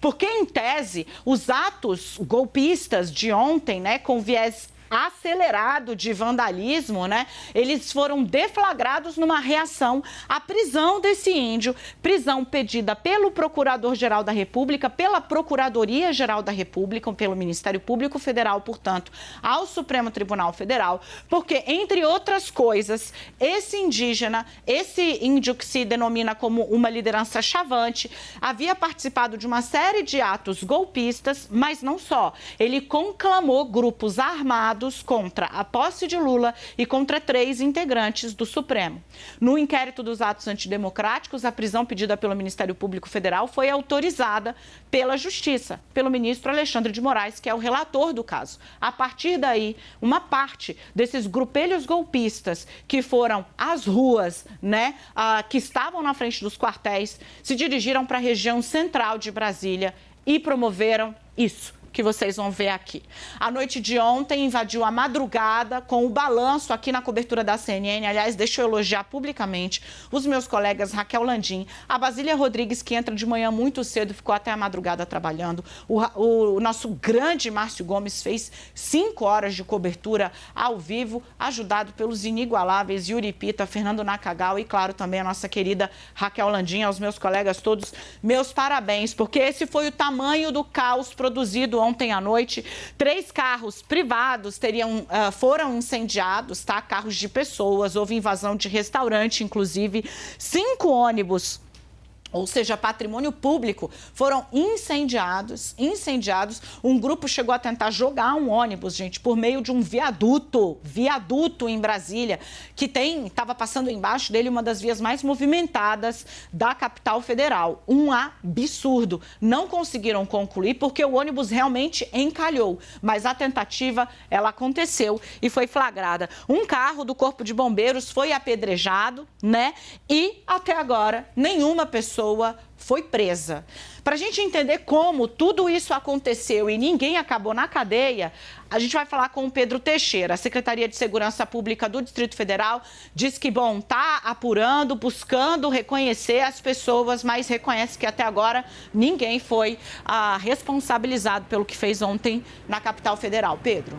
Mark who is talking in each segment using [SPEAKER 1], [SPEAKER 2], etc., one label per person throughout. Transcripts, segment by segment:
[SPEAKER 1] Porque, em tese, os atos golpistas de ontem, né, com viés acelerado de vandalismo, né? Eles foram deflagrados numa reação à prisão desse índio, prisão pedida pelo Procurador-Geral da República, pela Procuradoria-Geral da República, pelo Ministério Público Federal, portanto, ao Supremo Tribunal Federal, porque, entre outras coisas, esse indígena, esse índio que se denomina como uma liderança chavante, havia participado de uma série de atos golpistas, mas não só. Ele conclamou grupos armados contra a posse de Lula e contra 3 integrantes do Supremo. No inquérito dos atos antidemocráticos, a prisão pedida pelo Ministério Público Federal foi autorizada pela Justiça, pelo ministro Alexandre de Moraes, que é o relator do caso. A partir daí, uma parte desses grupelhos golpistas que foram às ruas, né, que estavam na frente dos quartéis, se dirigiram para a região central de Brasília e promoveram isso que vocês vão ver aqui. A noite de ontem invadiu a madrugada com o balanço aqui na cobertura da CNN. Aliás, deixa eu elogiar publicamente os meus colegas Raquel Landim, a Basília Rodrigues, que entra de manhã muito cedo, ficou até a madrugada trabalhando. O nosso grande Márcio Gomes fez 5 horas de cobertura ao vivo, ajudado pelos inigualáveis Yuri Pita, Fernando Nakagawa e, claro, também a nossa querida Raquel Landim, aos meus colegas todos, meus parabéns, porque esse foi o tamanho do caos produzido ontem à noite. 3 carros privados foram incendiados, tá? Carros de pessoas, houve invasão de restaurante, inclusive. 5 ônibus, ou seja, patrimônio público, foram incendiados. Um grupo chegou a tentar jogar um ônibus, gente, por meio de um viaduto em Brasília, que estava passando embaixo dele uma das vias mais movimentadas da capital federal. Um absurdo. Não conseguiram concluir porque o ônibus realmente encalhou, mas a tentativa, ela aconteceu e foi flagrada. Um carro do Corpo de Bombeiros foi apedrejado, né? E até agora nenhuma pessoa foi presa. Para a gente entender como tudo isso aconteceu e ninguém acabou na cadeia, a gente vai falar com o Pedro Teixeira. A Secretaria de Segurança Pública do Distrito Federal diz que, está apurando, buscando reconhecer as pessoas, mas reconhece que até agora ninguém foi responsabilizado pelo que fez ontem na capital federal. Pedro.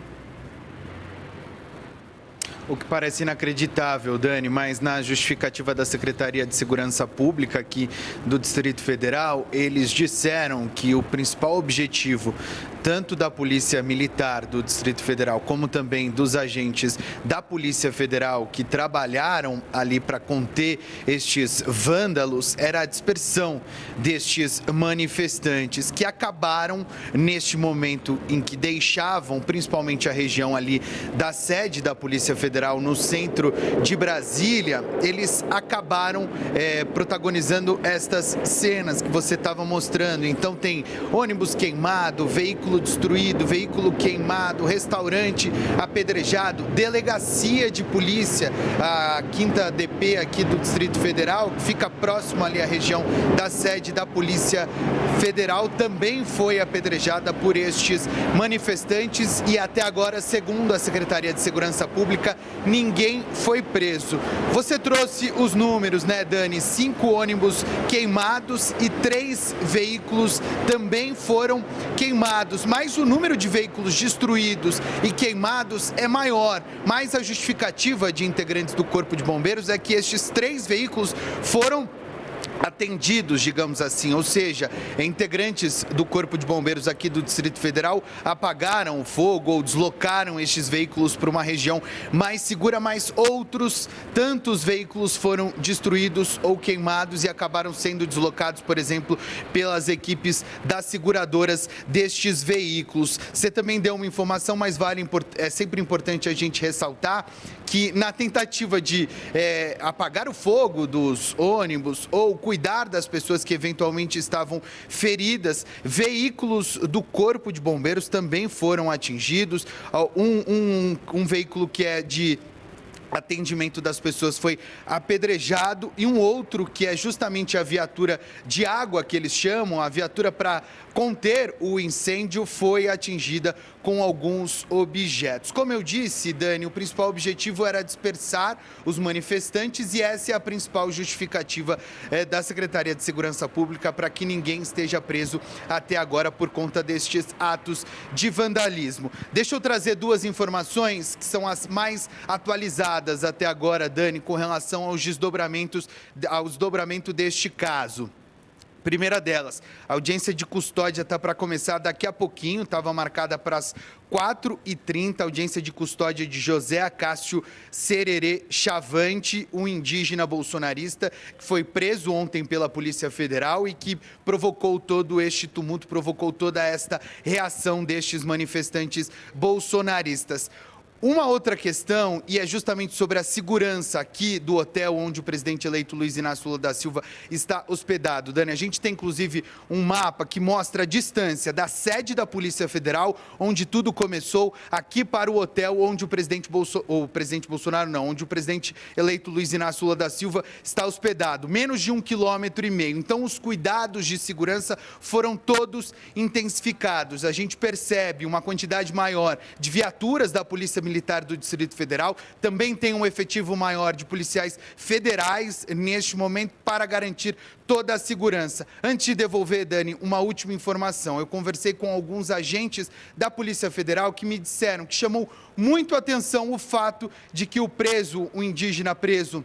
[SPEAKER 2] O que parece inacreditável, Dani, mas na justificativa da Secretaria de Segurança Pública aqui do Distrito Federal, eles disseram que o principal objetivo tanto da Polícia Militar do Distrito Federal, como também dos agentes da Polícia Federal que trabalharam ali para conter estes vândalos, era a dispersão destes manifestantes que acabaram neste momento em que deixavam principalmente a região ali da sede da Polícia Federal no centro de Brasília. Eles acabaram protagonizando estas cenas que você estava mostrando. Então tem ônibus queimado, veículo destruído, veículo queimado, restaurante apedrejado, delegacia de polícia, a 5ª DP aqui do Distrito Federal, que fica próximo ali à região da sede da Polícia Federal, também foi apedrejada por estes manifestantes e até agora, segundo a Secretaria de Segurança Pública, ninguém foi preso. Você trouxe os números, né, Dani? 5 ônibus queimados e 3 veículos também foram queimados, mas o número de veículos destruídos e queimados é maior. Mas a justificativa de integrantes do Corpo de Bombeiros é que estes 3 veículos foram atendidos, digamos assim, ou seja, integrantes do Corpo de Bombeiros aqui do Distrito Federal apagaram o fogo ou deslocaram estes veículos para uma região mais segura, mas outros tantos veículos foram destruídos ou queimados e acabaram sendo deslocados, por exemplo, pelas equipes das seguradoras destes veículos. Você também deu uma informação, mas é sempre importante a gente ressaltar que na tentativa de apagar o fogo dos ônibus ou cuidar das pessoas que eventualmente estavam feridas, veículos do Corpo de Bombeiros também foram atingidos. Um veículo que é de atendimento das pessoas foi apedrejado, e um outro, que é justamente a viatura de água, que eles chamam, a viatura para conter o incêndio, foi atingida com alguns objetos. Como eu disse, Dani, o principal objetivo era dispersar os manifestantes, e essa é a principal justificativa da Secretaria de Segurança Pública para que ninguém esteja preso até agora por conta destes atos de vandalismo. Deixa eu trazer duas informações que são as mais atualizadas até agora, Dani, com relação ao desdobramento deste caso. Primeira delas, a audiência de custódia está para começar daqui a pouquinho, estava marcada para as 4h30, audiência de custódia de José Acácio Sererê Chavante, um indígena bolsonarista que foi preso ontem pela Polícia Federal e que provocou todo este tumulto, provocou toda esta reação destes manifestantes bolsonaristas. Uma outra questão, e é justamente sobre a segurança aqui do hotel onde o presidente eleito Luiz Inácio Lula da Silva está hospedado. Dani, a gente tem inclusive um mapa que mostra a distância da sede da Polícia Federal, onde tudo começou, aqui para o hotel onde onde o presidente eleito Luiz Inácio Lula da Silva está hospedado. Menos de 1,5 km. Então, os cuidados de segurança foram todos intensificados. A gente percebe uma quantidade maior de viaturas da Polícia Militar do Distrito Federal, também tem um efetivo maior de policiais federais neste momento para garantir toda a segurança. Antes de devolver, Dani, uma última informação. Eu conversei com alguns agentes da Polícia Federal que me disseram que chamou muito a atenção o fato de que o indígena preso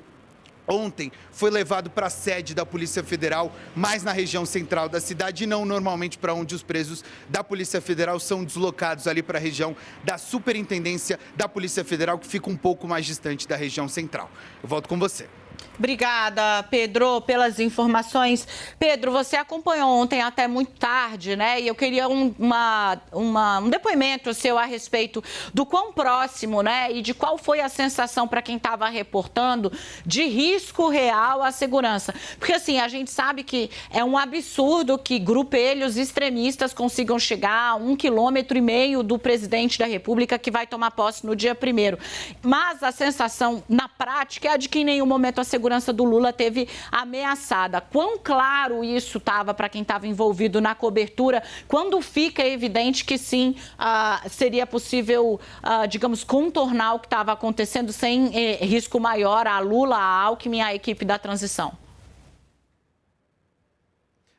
[SPEAKER 2] ontem foi levado para a sede da Polícia Federal, mais na região central da cidade, e não normalmente para onde os presos da Polícia Federal são deslocados ali para a região da Superintendência da Polícia Federal, que fica um pouco mais distante da região central. Eu volto com você.
[SPEAKER 1] Obrigada, Pedro, pelas informações. Pedro, você acompanhou ontem até muito tarde, né? E eu queria um depoimento seu a respeito do quão próximo, né? E de qual foi a sensação para quem estava reportando de risco real à segurança. Porque, assim, a gente sabe que é um absurdo que grupelhos extremistas consigam chegar a 1,5 km do presidente da República, que vai tomar posse no dia 1º. Mas a sensação, na prática, é a de que em nenhum momento a segurança do Lula teve ameaçada. Quão claro isso estava para quem estava envolvido na cobertura, quando fica evidente que sim, seria possível, digamos, contornar o que estava acontecendo sem risco maior a Lula, a Alckmin e a equipe da transição?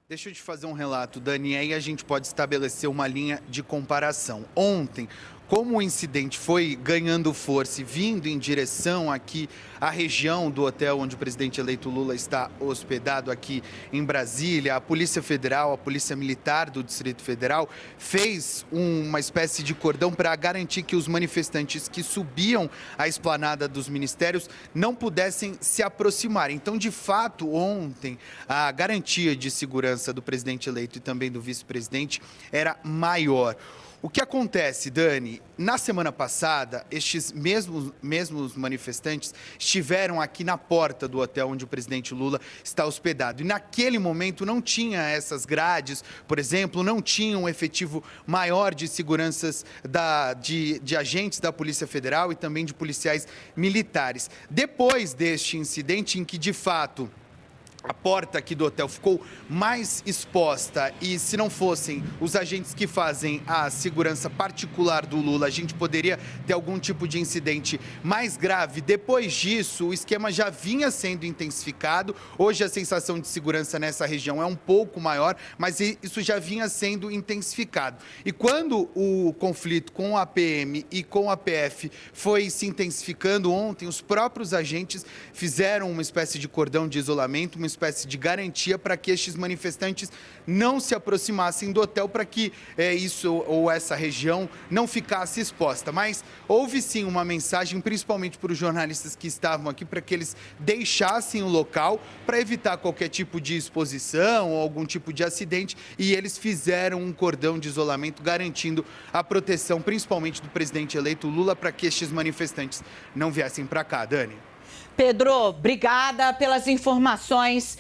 [SPEAKER 2] Deixa eu te fazer um relato, Dani, e aí a gente pode estabelecer uma linha de comparação. Ontem, como o incidente foi ganhando força e vindo em direção aqui à região do hotel onde o presidente eleito Lula está hospedado aqui em Brasília, a Polícia Federal, a Polícia Militar do Distrito Federal fez uma espécie de cordão para garantir que os manifestantes que subiam a esplanada dos ministérios não pudessem se aproximar. Então, de fato, ontem, a garantia de segurança do presidente eleito e também do vice-presidente era maior. O que acontece, Dani? Na semana passada, estes mesmos manifestantes estiveram aqui na porta do hotel onde o presidente Lula está hospedado. E naquele momento não tinha essas grades, por exemplo, não tinha um efetivo maior de seguranças de agentes da Polícia Federal e também de policiais militares. Depois deste incidente em que, de fato, a porta aqui do hotel ficou mais exposta e, se não fossem os agentes que fazem a segurança particular do Lula, a gente poderia ter algum tipo de incidente mais grave. Depois disso, o esquema já vinha sendo intensificado. Hoje a sensação de segurança nessa região é um pouco maior, mas isso já vinha sendo intensificado. E quando o conflito com a PM e com a PF foi se intensificando ontem, os próprios agentes fizeram uma espécie de cordão de isolamento, uma espécie de garantia para que estes manifestantes não se aproximassem do hotel, para que isso ou essa região não ficasse exposta. Mas houve sim uma mensagem, principalmente para os jornalistas que estavam aqui, para que eles deixassem o local para evitar qualquer tipo de exposição ou algum tipo de acidente, e eles fizeram um cordão de isolamento garantindo a proteção, principalmente do presidente eleito Lula, para que estes manifestantes não viessem para cá. Dani.
[SPEAKER 1] Pedro, obrigada pelas informações.